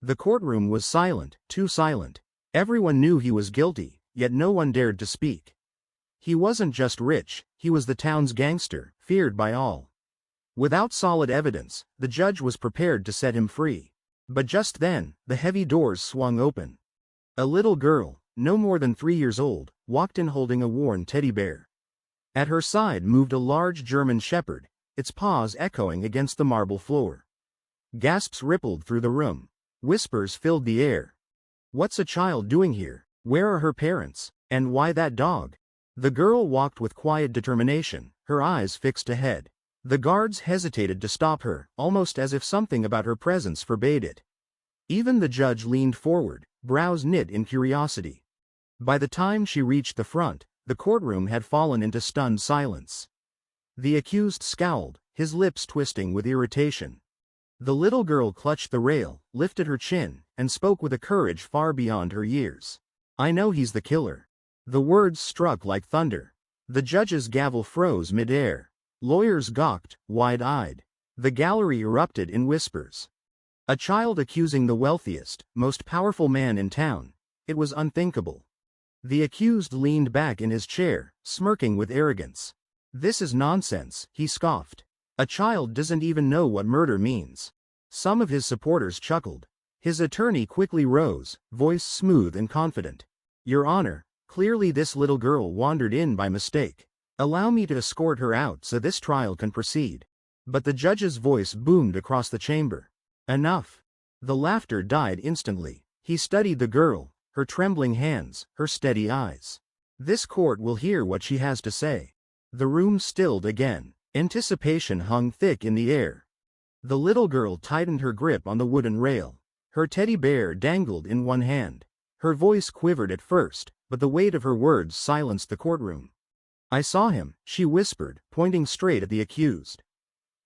The courtroom was silent, too silent. Everyone knew he was guilty, yet no one dared to speak. He wasn't just rich, he was the town's gangster, feared by all. Without solid evidence, the judge was prepared to set him free. But just then, the heavy doors swung open. A little girl, no more than 3 years old, walked in holding a worn teddy bear. At her side moved a large German shepherd, its paws echoing against the marble floor. Gasps rippled through the room. Whispers filled the air. What's a child doing here? Where are her parents? And why that dog? The girl walked with quiet determination, her eyes fixed ahead. The guards hesitated to stop her, almost as if something about her presence forbade it. Even the judge leaned forward, brows knit in curiosity. By the time she reached the front, the courtroom had fallen into stunned silence. The accused scowled, his lips twisting with irritation. The little girl clutched the rail, lifted her chin, and spoke with a courage far beyond her years. "I know he's the killer." The words struck like thunder. The judge's gavel froze mid-air. Lawyers gawked, wide-eyed. The gallery erupted in whispers. A child accusing the wealthiest, most powerful man in town. It was unthinkable. The accused leaned back in his chair, smirking with arrogance. "This is nonsense," he scoffed. "A child doesn't even know what murder means." Some of his supporters chuckled. His attorney quickly rose, voice smooth and confident. "Your Honor, clearly this little girl wandered in by mistake. Allow me to escort her out so this trial can proceed." But the judge's voice boomed across the chamber. "Enough." The laughter died instantly. He studied the girl, her trembling hands, her steady eyes. "This court will hear what she has to say." The room stilled again. Anticipation hung thick in the air. The little girl tightened her grip on the wooden rail. Her teddy bear dangled in one hand. Her voice quivered at first, but the weight of her words silenced the courtroom. "I saw him," she whispered, pointing straight at the accused.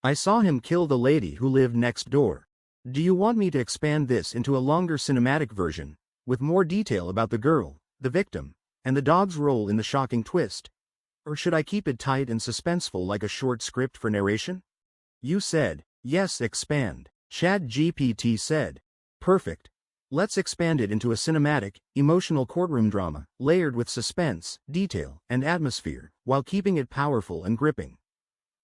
"I saw him kill the lady who lived next door." Do you want me to expand this into a longer cinematic version, with more detail about the girl, the victim, and the dog's role in the shocking twist? Or should I keep it tight and suspenseful like a short script for narration? You said, yes, expand. ChatGPT said. Perfect. Let's expand it into a cinematic, emotional courtroom drama, layered with suspense, detail, and atmosphere, while keeping it powerful and gripping.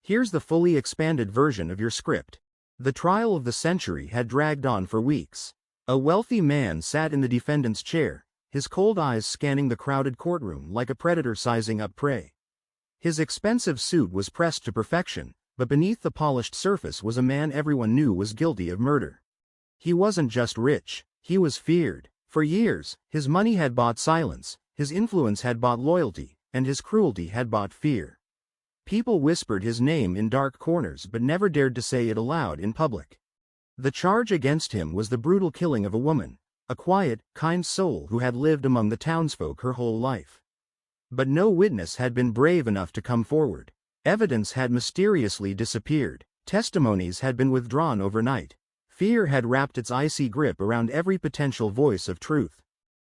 Here's the fully expanded version of your script. The trial of the century had dragged on for weeks. A wealthy man sat in the defendant's chair, his cold eyes scanning the crowded courtroom like a predator sizing up prey. His expensive suit was pressed to perfection, but beneath the polished surface was a man everyone knew was guilty of murder. He wasn't just rich, he was feared. For years, his money had bought silence, his influence had bought loyalty, and his cruelty had bought fear. People whispered his name in dark corners but never dared to say it aloud in public. The charge against him was the brutal killing of a woman, a quiet, kind soul who had lived among the townsfolk her whole life. But no witness had been brave enough to come forward. Evidence had mysteriously disappeared. Testimonies had been withdrawn overnight. Fear had wrapped its icy grip around every potential voice of truth.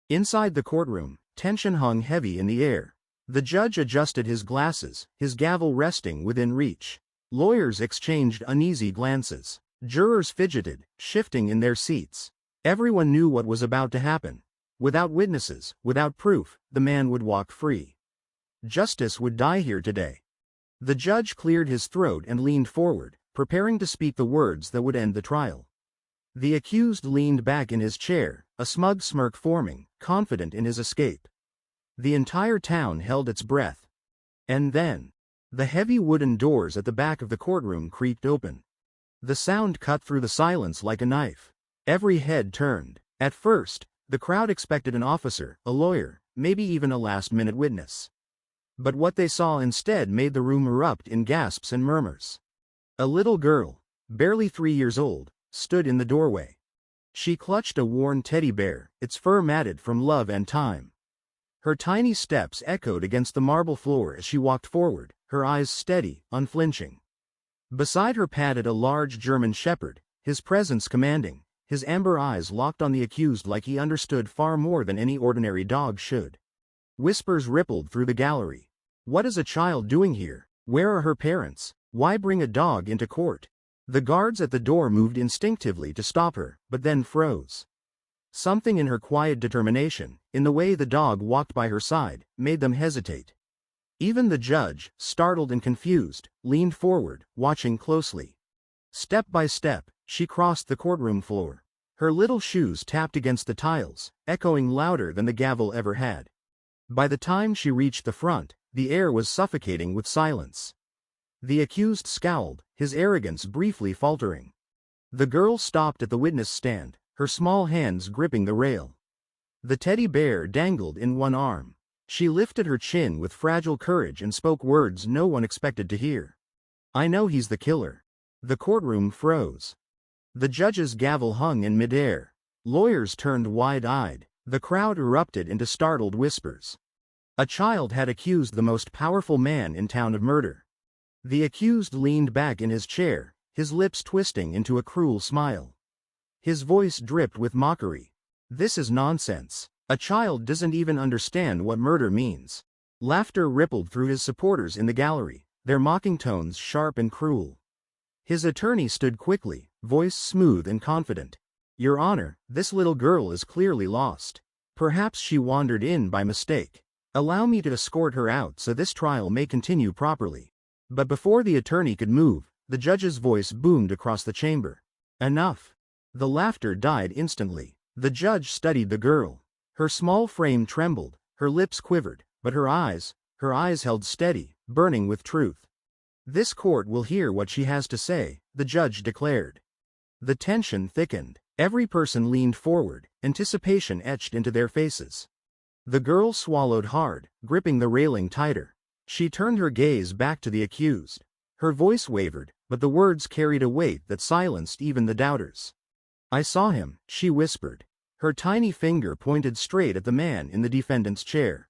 Inside the courtroom, tension hung heavy in the air. The judge adjusted his glasses, his gavel resting within reach. Lawyers exchanged uneasy glances. Jurors fidgeted, shifting in their seats. Everyone knew what was about to happen. Without witnesses, without proof, the man would walk free. Justice would die here today. The judge cleared his throat and leaned forward, preparing to speak the words that would end the trial. The accused leaned back in his chair, a smug smirk forming, confident in his escape. The entire town held its breath. And then, the heavy wooden doors at the back of the courtroom creaked open. The sound cut through the silence like a knife. Every head turned. At first, the crowd expected an officer, a lawyer, maybe even a last-minute witness. But what they saw instead made the room erupt in gasps and murmurs. A little girl, barely 3 years old, stood in the doorway. She clutched a worn teddy bear, its fur matted from love and time. Her tiny steps echoed against the marble floor as she walked forward, her eyes steady, unflinching. Beside her padded a large German shepherd, his presence commanding, his amber eyes locked on the accused like he understood far more than any ordinary dog should. Whispers rippled through the gallery. What is a child doing here? Where are her parents? Why bring a dog into court? The guards at the door moved instinctively to stop her, but then froze. Something in her quiet determination, in the way the dog walked by her side, made them hesitate. Even the judge, startled and confused, leaned forward, watching closely. Step by step, she crossed the courtroom floor. Her little shoes tapped against the tiles, echoing louder than the gavel ever had. By the time she reached the front, the air was suffocating with silence. The accused scowled, his arrogance briefly faltering. The girl stopped at the witness stand, her small hands gripping the rail. The teddy bear dangled in one arm. She lifted her chin with fragile courage and spoke words no one expected to hear. "I know he's the killer." The courtroom froze. The judge's gavel hung in midair. Lawyers turned wide-eyed. The crowd erupted into startled whispers. A child had accused the most powerful man in town of murder. The accused leaned back in his chair, his lips twisting into a cruel smile. His voice dripped with mockery. "This is nonsense. A child doesn't even understand what murder means." Laughter rippled through his supporters in the gallery, their mocking tones sharp and cruel. His attorney stood quickly, voice smooth and confident. "Your Honor, this little girl is clearly lost. Perhaps she wandered in by mistake. Allow me to escort her out so this trial may continue properly." But before the attorney could move, the judge's voice boomed across the chamber. "Enough." The laughter died instantly. The judge studied the girl. Her small frame trembled, her lips quivered, but her eyes held steady, burning with truth. "This court will hear what she has to say," the judge declared. The tension thickened. Every person leaned forward, anticipation etched into their faces. The girl swallowed hard, gripping the railing tighter. She turned her gaze back to the accused. Her voice wavered, but the words carried a weight that silenced even the doubters. "I saw him," she whispered. Her tiny finger pointed straight at the man in the defendant's chair.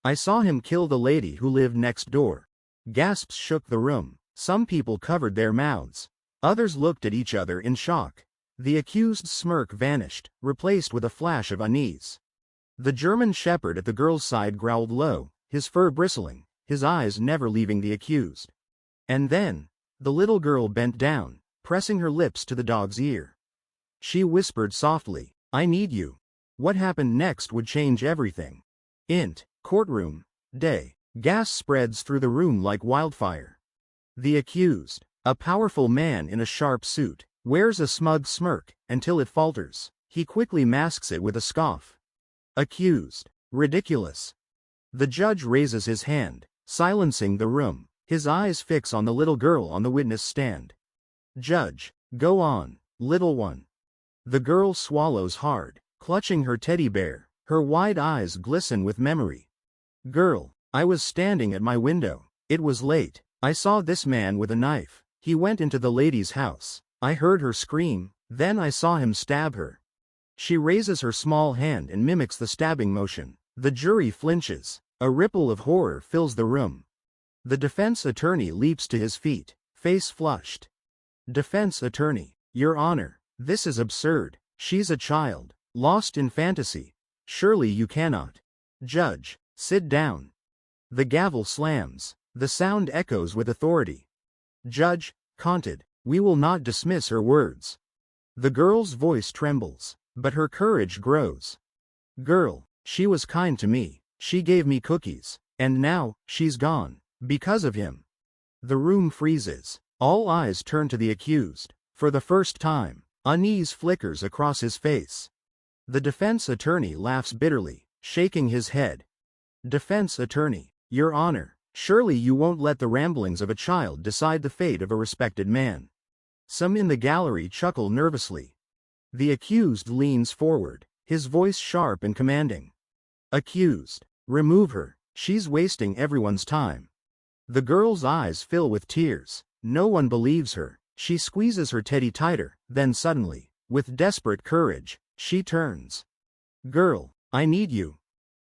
"I saw him kill the lady who lived next door." Gasps shook the room. Some people covered their mouths. Others looked at each other in shock. The accused's smirk vanished, replaced with a flash of unease. The German shepherd at the girl's side growled low, his fur bristling, his eyes never leaving the accused. And then, the little girl bent down, pressing her lips to the dog's ear. She whispered softly, "I need you." What happened next would change everything. Courtroom, day. Gas spreads through the room like wildfire. The accused, a powerful man in a sharp suit, wears a smug smirk, until it falters. He quickly masks it with a scoff. Accused. Ridiculous. The judge raises his hand, silencing the room. His eyes fix on the little girl on the witness stand. "Judge, go on, little one." The girl swallows hard, clutching her teddy bear. Her wide eyes glisten with memory. "Girl, I was standing at my window. It was late. I saw this man with a knife. He went into the lady's house. I heard her scream, then I saw him stab her." She raises her small hand and mimics the stabbing motion. The jury flinches. A ripple of horror fills the room. The defense attorney leaps to his feet, face flushed. Defense attorney, Your Honor, this is absurd. She's a child, lost in fantasy. Surely you cannot. Judge, sit down. The gavel slams. The sound echoes with authority. Judge, Conted, we will not dismiss her words. The girl's voice trembles, but her courage grows. Girl, she was kind to me. She gave me cookies. And now, she's gone. Because of him. The room freezes. All eyes turn to the accused. For the first time, unease flickers across his face. The defense attorney laughs bitterly, shaking his head. Defense attorney, Your Honor, surely you won't let the ramblings of a child decide the fate of a respected man. Some in the gallery chuckle nervously. The accused leans forward, his voice sharp and commanding. Accused, remove her, she's wasting everyone's time. The girl's eyes fill with tears. No one believes her. She squeezes her teddy tighter, then suddenly, with desperate courage, she turns. Girl, I need you.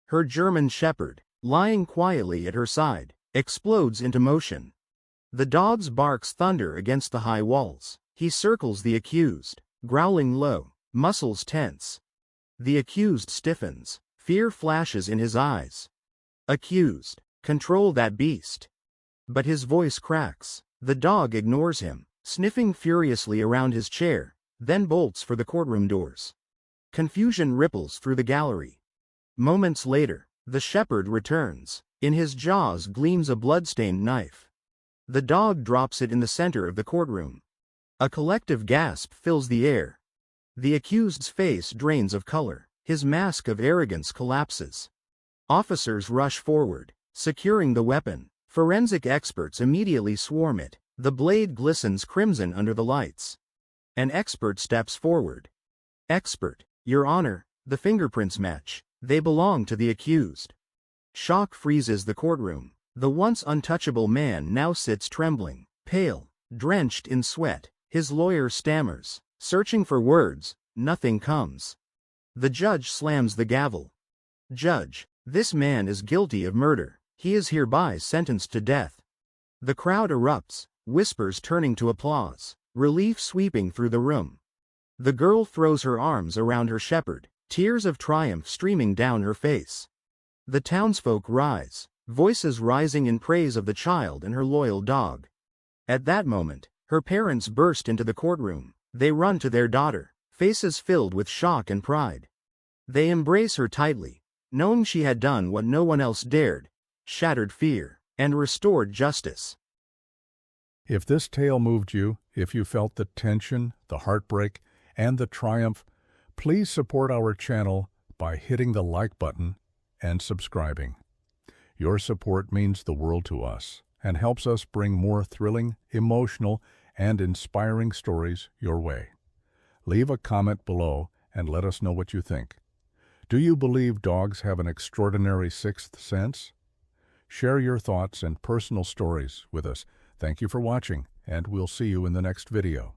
Her German shepherd, lying quietly at her side, explodes into motion. The dog's barks thunder against the high walls. He circles the accused, growling low, muscles tense. The accused stiffens. Fear flashes in his eyes. Accused, control that beast. But his voice cracks. The dog ignores him. sniffing furiously around his chair, then bolts for the courtroom doors. Confusion ripples through the gallery. Moments later, the shepherd returns. In his jaws gleams a blood-stained knife. The dog drops it in the center of the courtroom. A collective gasp fills the air. The accused's face drains of color. His mask of arrogance collapses. Officers rush forward, securing the weapon. Forensic experts immediately swarm it. The blade glistens crimson under the lights. An expert steps forward. "Expert, Your Honor, the fingerprints match. They belong to the accused." Shock freezes the courtroom. The once untouchable man now sits trembling, pale, drenched in sweat. His lawyer stammers, searching for words. Nothing comes. The judge slams the gavel. "Judge, this man is guilty of murder. He is hereby sentenced to death." The crowd erupts, whispers turning to applause, relief sweeping through the room. The girl throws her arms around her shepherd, tears of triumph streaming down her face. The townsfolk rise, voices rising in praise of the child and her loyal dog. At that moment, her parents burst into the courtroom. They run to their daughter, faces filled with shock and pride. They embrace her tightly, knowing she had done what no one else dared, shattered fear, and restored justice. If this tale moved you, if you felt the tension, the heartbreak, and the triumph, please support our channel by hitting the like button and subscribing. Your support means the world to us and helps us bring more thrilling, emotional, and inspiring stories your way. Leave a comment below and let us know what you think. Do you believe dogs have an extraordinary sixth sense? Share your thoughts and personal stories with us. Thank you for watching, and we'll see you in the next video.